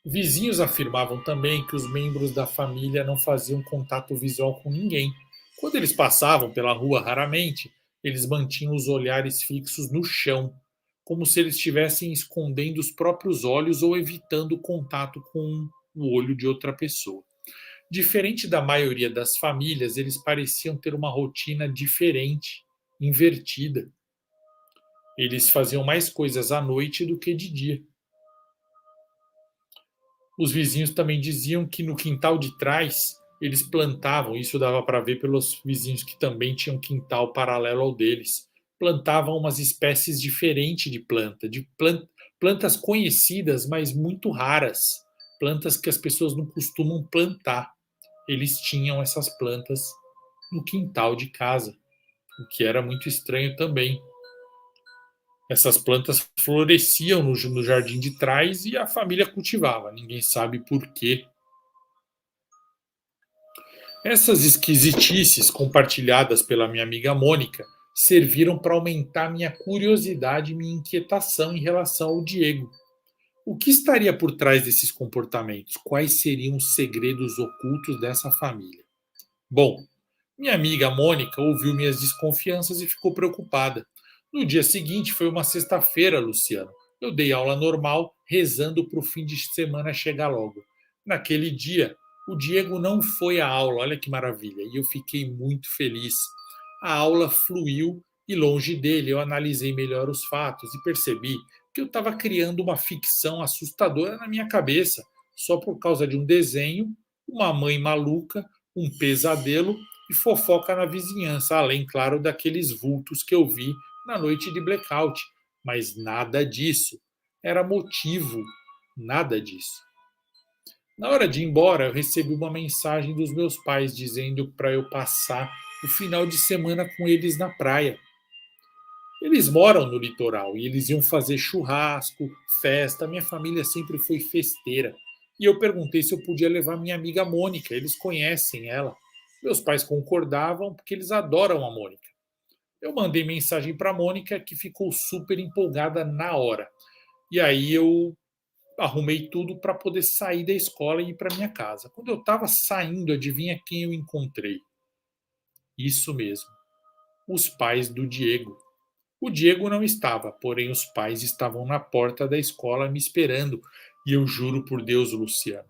Vizinhos afirmavam também que os membros da família não faziam contato visual com ninguém. Quando eles passavam pela rua raramente, eles mantinham os olhares fixos no chão, como se eles estivessem escondendo os próprios olhos ou evitando contato com o olho de outra pessoa. Diferente da maioria das famílias, eles pareciam ter uma rotina diferente, invertida. Eles faziam mais coisas à noite do que de dia. Os vizinhos também diziam que no quintal de trás eles plantavam, isso dava para ver pelos vizinhos que também tinham quintal paralelo ao deles, plantavam umas espécies diferentes de planta, plantas conhecidas, mas muito raras, plantas que as pessoas não costumam plantar. Eles tinham essas plantas no quintal de casa, o que era muito estranho também. Essas plantas floresciam no jardim de trás e a família cultivava. Ninguém sabe por quê. Essas esquisitices compartilhadas pela minha amiga Mônica serviram para aumentar minha curiosidade e minha inquietação em relação ao Diego. O que estaria por trás desses comportamentos? Quais seriam os segredos ocultos dessa família? Bom, minha amiga Mônica ouviu minhas desconfianças e ficou preocupada. No dia seguinte, foi uma sexta-feira, Luciano. Eu dei aula normal, rezando para o fim de semana chegar logo. Naquele dia, o Diego não foi à aula, olha que maravilha, e eu fiquei muito feliz. A aula fluiu e, longe dele, eu analisei melhor os fatos e percebi que eu estava criando uma ficção assustadora na minha cabeça, só por causa de um desenho, uma mãe maluca, um pesadelo e fofoca na vizinhança, além, claro, daqueles vultos que eu vi na noite de blackout. Mas nada disso era motivo, nada disso. Na hora de ir embora, eu recebi uma mensagem dos meus pais dizendo para eu passar o final de semana com eles na praia. Eles moram no litoral e eles iam fazer churrasco, festa. Minha família sempre foi festeira. E eu perguntei se eu podia levar minha amiga Mônica. Eles conhecem ela. Meus pais concordavam porque eles adoram a Mônica. Eu mandei mensagem para a Mônica que ficou super empolgada na hora. E aí eu arrumei tudo para poder sair da escola e ir para minha casa. Quando eu estava saindo, adivinha quem eu encontrei? Isso mesmo, os pais do Diego. O Diego não estava, porém os pais estavam na porta da escola me esperando. E eu juro por Deus, Luciano,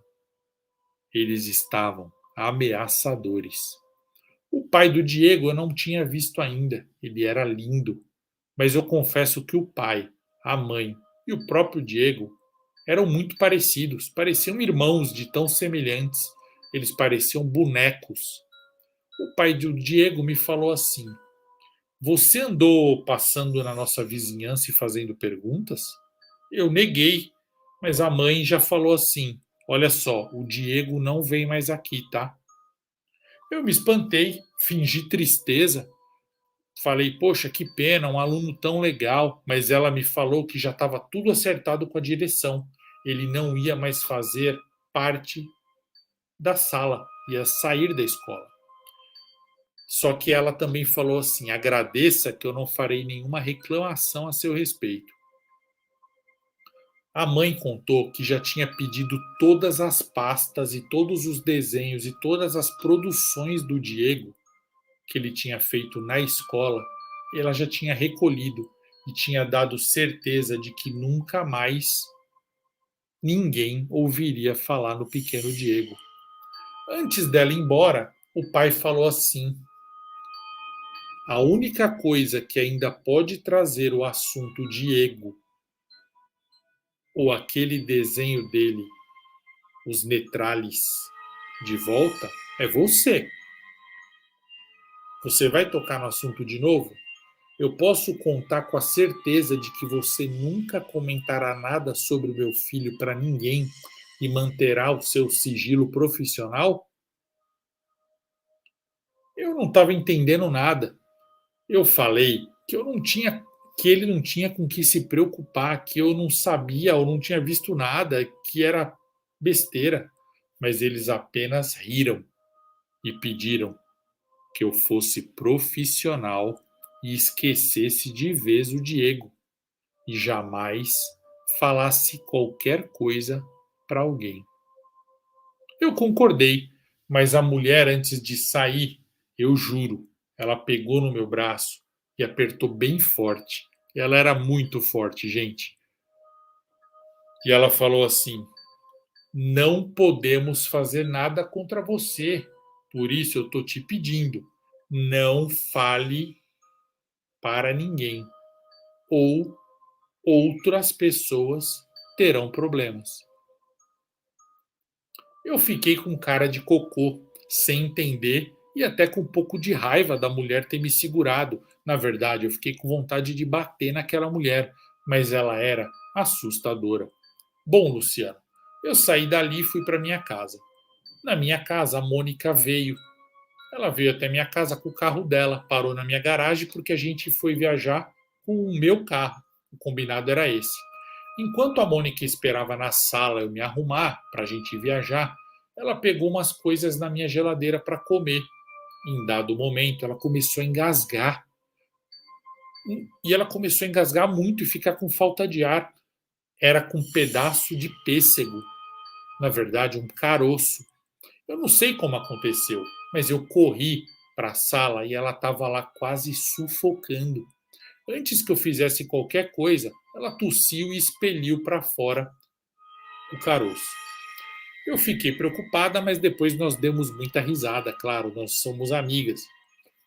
eles estavam ameaçadores. O pai do Diego eu não tinha visto ainda, ele era lindo, mas eu confesso que o pai, a mãe e o próprio Diego eram muito parecidos, pareciam irmãos de tão semelhantes, eles pareciam bonecos. O pai do Diego me falou assim: Você andou passando na nossa vizinhança e fazendo perguntas? Eu neguei, mas a mãe já falou assim: Olha só, o Diego não vem mais aqui, tá? Eu me espantei, fingi tristeza. Falei, poxa, que pena, um aluno tão legal, mas ela me falou que já estava tudo acertado com a direção. Ele não ia mais fazer parte da sala, ia sair da escola. Só que ela também falou assim: agradeça que eu não farei nenhuma reclamação a seu respeito. A mãe contou que já tinha pedido todas as pastas e todos os desenhos e todas as produções do Diego que ele tinha feito na escola, ela já tinha recolhido e tinha dado certeza de que nunca mais ninguém ouviria falar no pequeno Diego. Antes dela ir embora, o pai falou assim: a única coisa que ainda pode trazer o assunto Diego ou aquele desenho dele, os Netrales, de volta é você. Você vai tocar no assunto de novo? Eu posso contar com a certeza de que você nunca comentará nada sobre o meu filho para ninguém e manterá o seu sigilo profissional? Eu não estava entendendo nada. Eu falei que eu não tinha, que ele não tinha com que se preocupar, que eu não sabia ou não tinha visto nada, que era besteira. Mas eles apenas riram e pediram que eu fosse profissional e esquecesse de vez o Diego e jamais falasse qualquer coisa para alguém. Eu concordei, mas a mulher, antes de sair, eu juro, ela pegou no meu braço e apertou bem forte. Ela era muito forte, gente. E ela falou assim: Não podemos fazer nada contra você. Por isso eu estou te pedindo, não fale para ninguém. Ou outras pessoas terão problemas. Eu fiquei com cara de cocô, sem entender e até com um pouco de raiva da mulher ter me segurado. Na verdade, eu fiquei com vontade de bater naquela mulher, mas ela era assustadora. Bom, Luciano, eu saí dali e fui para minha casa. Na minha casa, a Mônica veio. Ela veio até minha casa com o carro dela, parou na minha garagem porque a gente foi viajar com o meu carro. O combinado era esse. Enquanto a Mônica esperava na sala eu me arrumar para a gente viajar, ela pegou umas coisas na minha geladeira para comer. Em dado momento, ela começou a engasgar. E ela começou a engasgar muito e ficar com falta de ar. Era com um pedaço de pêssego. Na verdade, um caroço. Eu não sei como aconteceu, mas eu corri para a sala e ela estava lá quase sufocando. Antes que eu fizesse qualquer coisa, ela tossiu e expeliu para fora o caroço. Eu fiquei preocupada, mas depois nós demos muita risada, claro, nós somos amigas.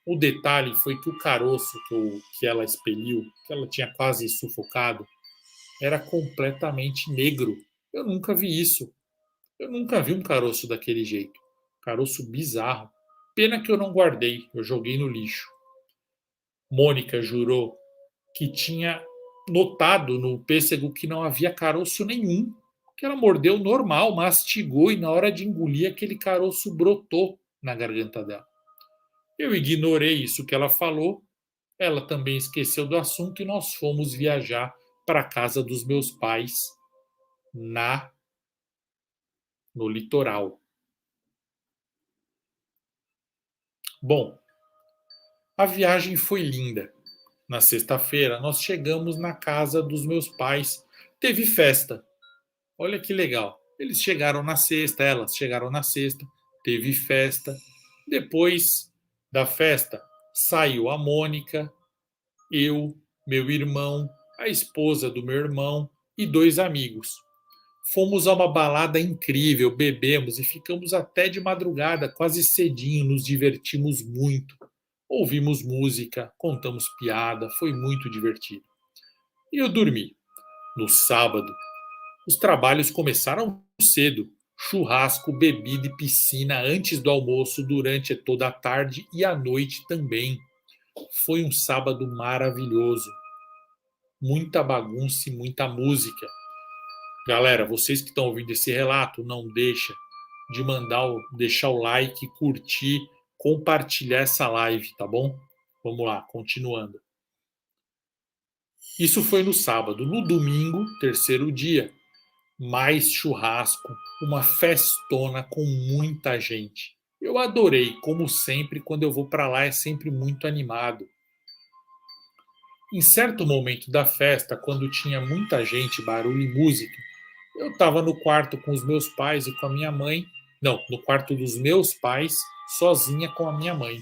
O detalhe foi que o caroço que ela expeliu, que ela tinha quase sufocado, era completamente negro. Eu nunca vi isso. Eu nunca vi um caroço daquele jeito. Caroço bizarro. Pena que eu não guardei, eu joguei no lixo. Mônica jurou que tinha notado no pêssego que não havia caroço nenhum, que ela mordeu normal, mastigou e na hora de engolir aquele caroço brotou na garganta dela. Eu ignorei isso que ela falou, ela também esqueceu do assunto e nós fomos viajar para a casa dos meus pais na no litoral. Bom, a viagem foi linda. Na sexta-feira, nós chegamos na casa dos meus pais. Teve festa. Olha que legal. Eles chegaram na sexta, elas chegaram na sexta, teve festa. Depois da festa, saiu a Mônica, eu, meu irmão, a esposa do meu irmão e dois amigos. Fomos a uma balada incrível, bebemos e ficamos até de madrugada, quase cedinho, nos divertimos muito. Ouvimos música, contamos piada, foi muito divertido. E eu dormi. No sábado, os trabalhos começaram cedo. Churrasco, bebida e piscina antes do almoço, durante toda a tarde e à noite também. Foi um sábado maravilhoso. Muita bagunça e muita música. Galera, vocês que estão ouvindo esse relato, não deixa de deixar o like, curtir, compartilhar essa live, tá bom? Vamos lá, continuando. Isso foi no sábado. No domingo, terceiro dia, mais churrasco, uma festona com muita gente. Eu adorei, como sempre, quando eu vou para lá é sempre muito animado. Em certo momento da festa, quando tinha muita gente, barulho e música, eu estava no quarto com os meus pais e com a minha mãe. Não, no quarto dos meus pais, sozinha com a minha mãe.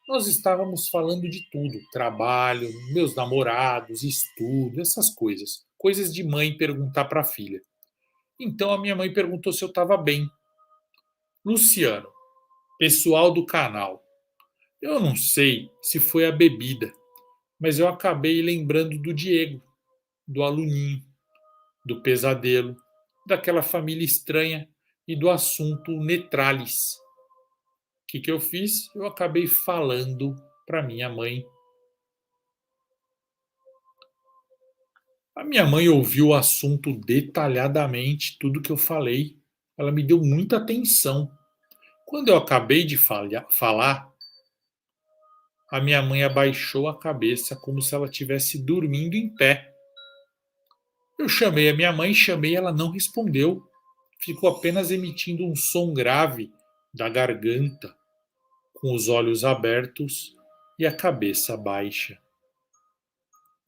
Nós estávamos falando de tudo: trabalho, meus namorados, estudo, essas coisas. Coisas de mãe perguntar para a filha. Então a minha mãe perguntou se eu estava bem. Luciano, pessoal do canal, eu não sei se foi a bebida, mas eu acabei lembrando do Diego, do aluninho, do pesadelo, daquela família estranha e do assunto Netralis. O que eu fiz? Eu acabei falando para minha mãe. A minha mãe ouviu o assunto detalhadamente, tudo que eu falei. Ela me deu muita atenção. Quando eu acabei de falar, a minha mãe abaixou a cabeça como se ela estivesse dormindo em pé. Eu chamei a minha mãe, chamei, ela não respondeu. Ficou apenas emitindo um som grave da garganta, com os olhos abertos e a cabeça baixa.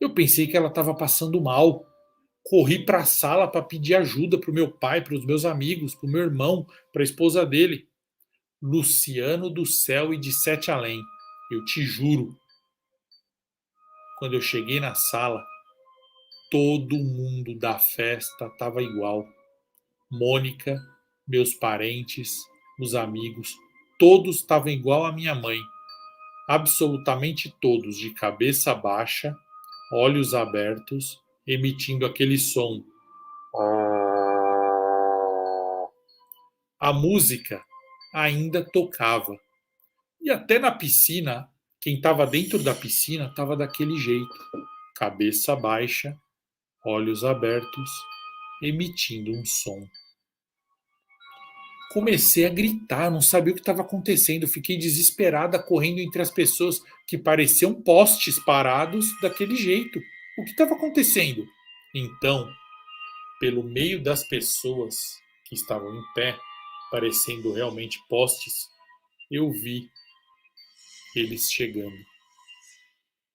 Eu pensei que ela estava passando mal. Corri para a sala para pedir ajuda para o meu pai, para os meus amigos, para o meu irmão, para a esposa dele. Luciano do céu e de sete além. Eu te juro. Quando eu cheguei na sala, todo mundo da festa estava igual. Mônica, meus parentes, os amigos, todos estavam igual a minha mãe. Absolutamente todos, de cabeça baixa, olhos abertos, emitindo aquele som. A música ainda tocava. E até na piscina, quem estava dentro da piscina estava daquele jeito. Cabeça baixa, olhos abertos, emitindo um som. Comecei a gritar, não sabia o que estava acontecendo. Fiquei desesperada, correndo entre as pessoas que pareciam postes parados daquele jeito. O que estava acontecendo? Então, pelo meio das pessoas que estavam em pé, parecendo realmente postes, eu vi eles chegando,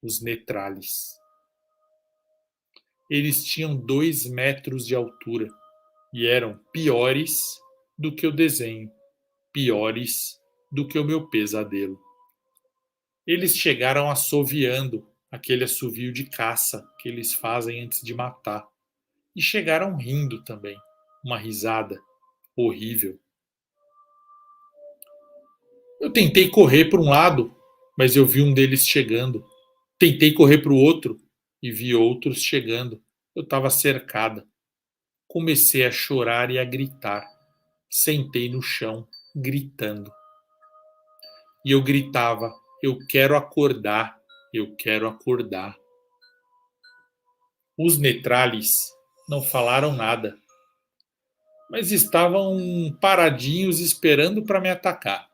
os Netralis. Eles tinham 2 metros de altura e eram piores do que o desenho, piores do que o meu pesadelo. Eles chegaram assoviando, aquele assovio de caça que eles fazem antes de matar, e chegaram rindo também, uma risada horrível. Eu tentei correr para um lado, mas eu vi um deles chegando. Tentei correr para o outro e vi outros chegando. Eu estava cercada. Comecei a chorar e a gritar. Sentei no chão, gritando. E eu gritava: eu quero acordar, eu quero acordar. Os Netralis não falaram nada, mas estavam paradinhos esperando para me atacar.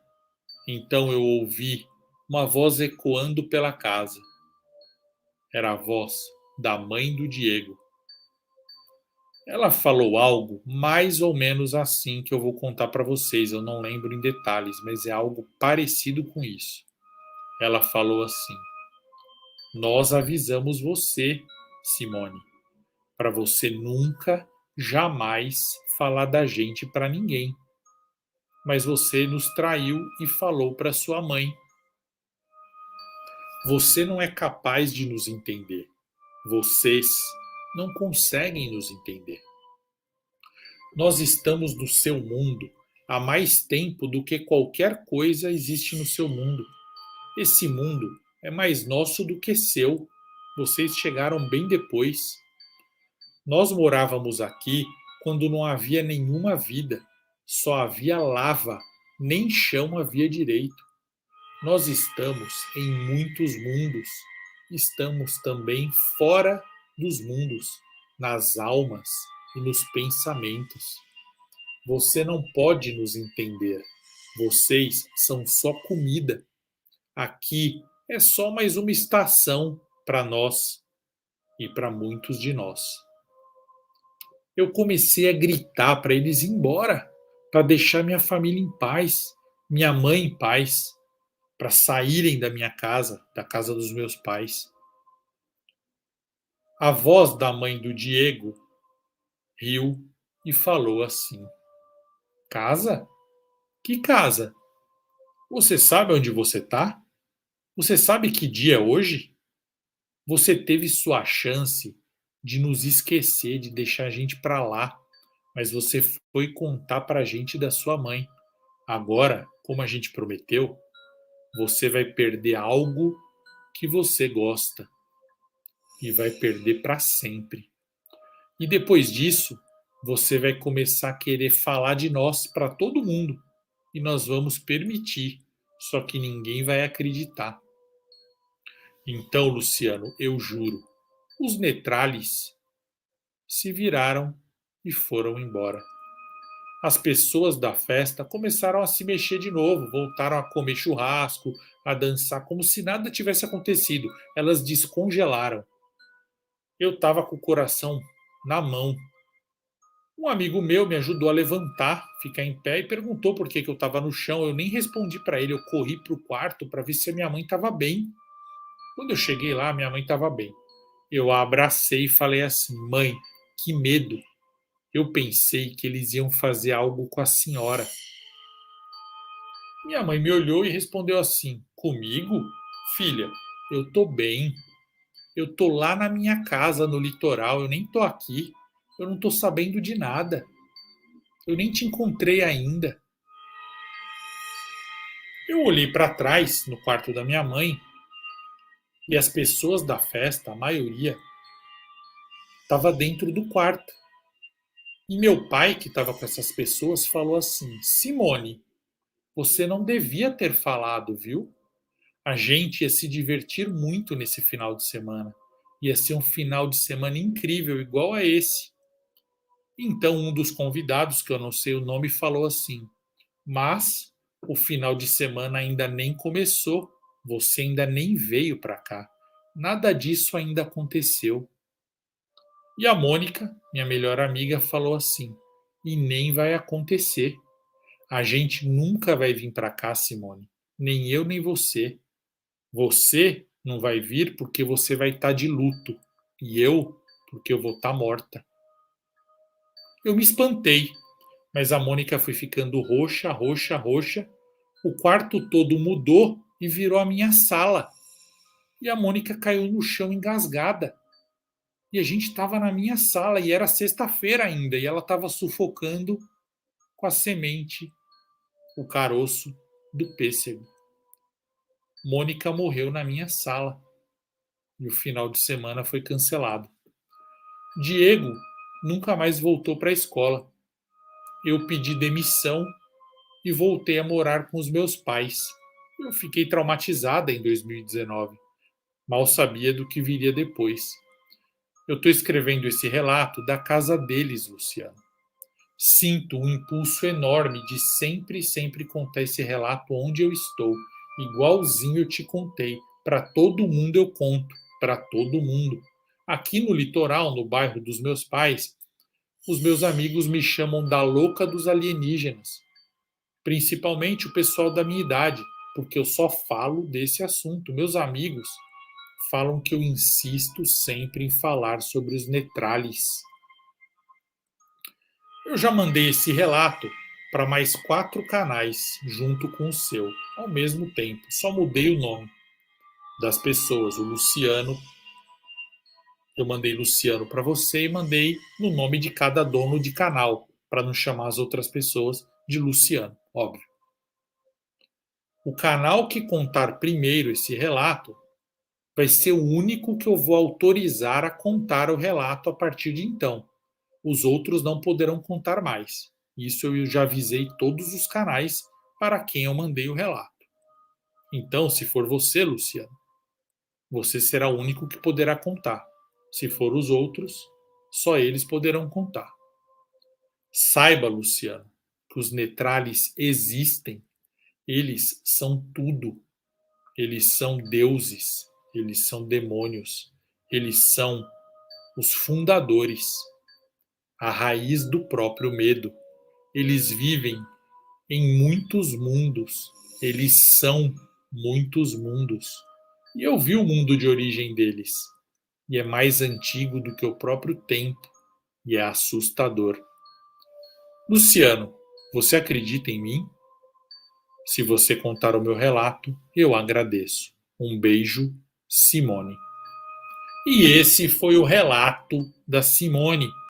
Então eu ouvi uma voz ecoando pela casa. Era a voz da mãe do Diego. Ela falou algo mais ou menos assim que eu vou contar para vocês. Eu não lembro em detalhes, mas é algo parecido com isso. Ela falou assim: nós avisamos você, Simone, para você nunca, jamais falar da gente para ninguém. Mas você nos traiu e falou para sua mãe. Você não é capaz de nos entender. Vocês não conseguem nos entender. Nós estamos no seu mundo há mais tempo do que qualquer coisa existe no seu mundo. Esse mundo é mais nosso do que seu. Vocês chegaram bem depois. Nós morávamos aqui quando não havia nenhuma vida, só havia lava, nem chão havia direito. Nós estamos em muitos mundos, estamos também fora dos mundos, nas almas e nos pensamentos. Você não pode nos entender. Vocês são só comida. Aqui é só mais uma estação para nós e para muitos de nós. Eu comecei a gritar para eles ir embora, para deixar minha família em paz, minha mãe em paz, para saírem da minha casa, da casa dos meus pais. A voz da mãe do Diego riu e falou assim: Casa? Que casa? Você sabe onde você está? Você sabe que dia é hoje? Você teve sua chance de nos esquecer, de deixar a gente para lá, mas você foi contar para a gente da sua mãe. Agora, como a gente prometeu, você vai perder algo que você gosta e vai perder para sempre. E depois disso, você vai começar a querer falar de nós para todo mundo e nós vamos permitir, só que ninguém vai acreditar. Então, Luciano, eu juro, os Netrales se viraram e foram embora. As pessoas da festa começaram a se mexer de novo, voltaram a comer churrasco, a dançar como se nada tivesse acontecido. Elas descongelaram. Eu estava com o coração na mão. Um amigo meu me ajudou a levantar, ficar em pé e perguntou por que eu estava no chão. Eu nem respondi para ele, eu corri para o quarto para ver se a minha mãe estava bem. Quando eu cheguei lá, minha mãe estava bem. Eu a abracei e falei assim: Mãe, que medo. Eu pensei que eles iam fazer algo com a senhora. Minha mãe me olhou e respondeu assim: Comigo? Filha, eu tô bem. Eu tô lá na minha casa, no litoral. Eu nem tô aqui. Eu não tô sabendo de nada. Eu nem te encontrei ainda. Eu olhei para trás, no quarto da minha mãe, e as pessoas da festa, a maioria, estava dentro do quarto. E meu pai, que estava com essas pessoas, falou assim: Simone, você não devia ter falado, viu? A gente ia se divertir muito nesse final de semana. Ia ser um final de semana incrível, igual a esse. Então, um dos convidados, que eu não sei o nome, falou assim: Mas o final de semana ainda nem começou. Você ainda nem veio para cá. Nada disso ainda aconteceu. E a Mônica, minha melhor amiga, falou assim: E nem vai acontecer. A gente nunca vai vir para cá, Simone. Nem eu, nem você. Você não vai vir porque você vai estar de luto. E eu, porque eu vou estar morta. Eu me espantei, mas a Mônica foi ficando roxa, roxa, roxa. O quarto todo mudou e virou a minha sala. E a Mônica caiu no chão engasgada. E a gente estava na minha sala e era sexta-feira ainda. E ela estava sufocando com a semente, o caroço do pêssego. Mônica morreu na minha sala. E o final de semana foi cancelado. Diego nunca mais voltou para a escola. Eu pedi demissão e voltei a morar com os meus pais. Eu fiquei traumatizada em 2019. Mal sabia do que viria depois. Eu estou escrevendo esse relato da casa deles, Luciano. Sinto um impulso enorme de sempre, sempre contar esse relato onde eu estou. Igualzinho eu te contei. Para todo mundo eu conto. Para todo mundo. Aqui no litoral, no bairro dos meus pais, os meus amigos me chamam da louca dos alienígenas. Principalmente o pessoal da minha idade, porque eu só falo desse assunto. Meus amigos falam que eu insisto sempre em falar sobre os Netrales. Eu já mandei esse relato para mais 4 canais, junto com o seu, ao mesmo tempo. Só mudei o nome das pessoas. O Luciano, eu mandei Luciano para você e mandei no nome de cada dono de canal. para não chamar as outras pessoas de Luciano, óbvio. O canal que contar primeiro esse relato vai ser o único que eu vou autorizar a contar o relato a partir de então. Os outros não poderão contar mais. Isso eu já avisei todos os canais para quem eu mandei o relato. Então, se for você, Luciano, você será o único que poderá contar. Se for os outros, só eles poderão contar. Saiba, Luciano, que os Netrales existem. Eles são tudo. Eles são deuses. Eles são demônios. Eles são os fundadores, a raiz do próprio medo. Eles vivem em muitos mundos. Eles são muitos mundos. E eu vi o mundo de origem deles. E é mais antigo do que o próprio tempo. E é assustador. Luciano, você acredita em mim? Se você contar o meu relato, eu agradeço. Um beijo, Simone. E esse foi o relato da Simone.